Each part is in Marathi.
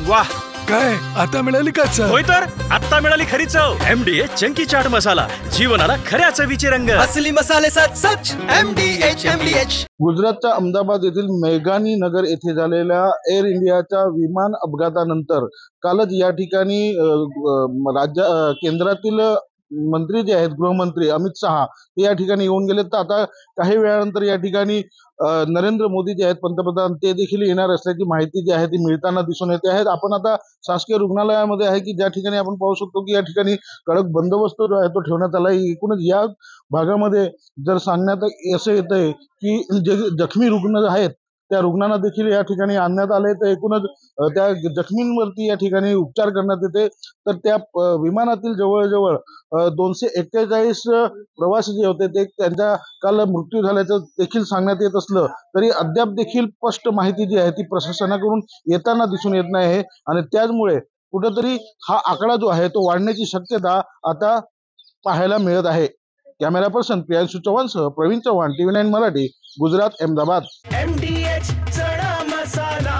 वाह, काय आता मिळाली का चव? होय तर आता मिळाली खरी चव. MDH चंकी चाट मसाला, जीवनाला खऱ्या चवीचे रंग. असली मसाले सच MDH. गुजरातच्या अहमदाबाद येथील मेघानी नगर येथे झालेल्या एअर इंडियाच्या विमान अपघातानंतर कालच या ठिकाणी केंद्रातील मंत्री जे आहेत गृहमंत्री अमित शहा हे या ठिकाणी येऊन गेले. तर आता काही वेळानंतर या ठिकाणी नरेंद्र मोदी जे आहेत पंतप्रधान ते देखील येणार असल्याची माहिती जी आहे ती मिळताना दिसून येते आहे. आपण आता शासकीय रुग्णालयामध्ये आहे की ज्या ठिकाणी आपण पाहू शकतो की या ठिकाणी कडक बंदोबस्त जो आहे तो ठेवण्यात आला आहे. एकूणच या भागामध्ये जर सांगण्यात असं येतंय की जे जखमी रुग्ण आहेत त्या रुग्णांना देखील या ठिकाणी आणण्यात आले. तर एकूणच त्या जखमींवरती या ठिकाणी उपचार करण्यात येते. तर त्या विमानातील जवळजवळ 241 प्रवासी जे होते ते त्यांच्या काल मृत्यू झाल्याचं देखील सांगण्यात येत असलं तरी अद्याप देखील स्पष्ट माहिती जी आहे ती प्रशासनाकडून येताना दिसून येत नाही आहे. आणि त्याचमुळे कुठेतरी हा आकडा जो आहे तो वाढण्याची शक्यता आता पाहायला मिळत आहे. कॅमेरा पर्सन प्रियांशु चव्हाणसह प्रवीण चव्हाण, TV9 मराठी, गुजरात, अहमदाबाद. MDH चणा मसाला.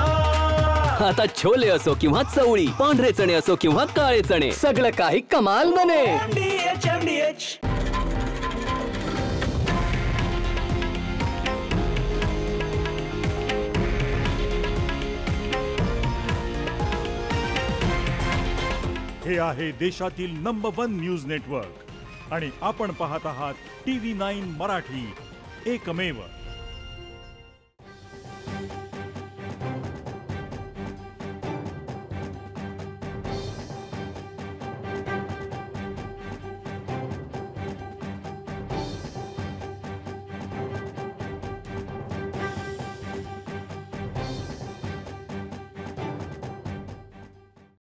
आता छोले असो किंवा चवळी, पांढरे चणे असो किंवा काळे चणे, सगळं काही कमाल बने. MDH. हे आहे देशातील नंबर 1 न्यूज नेटवर्क आणि आपण पाहत आहात TV9 मराठी, एकमेव.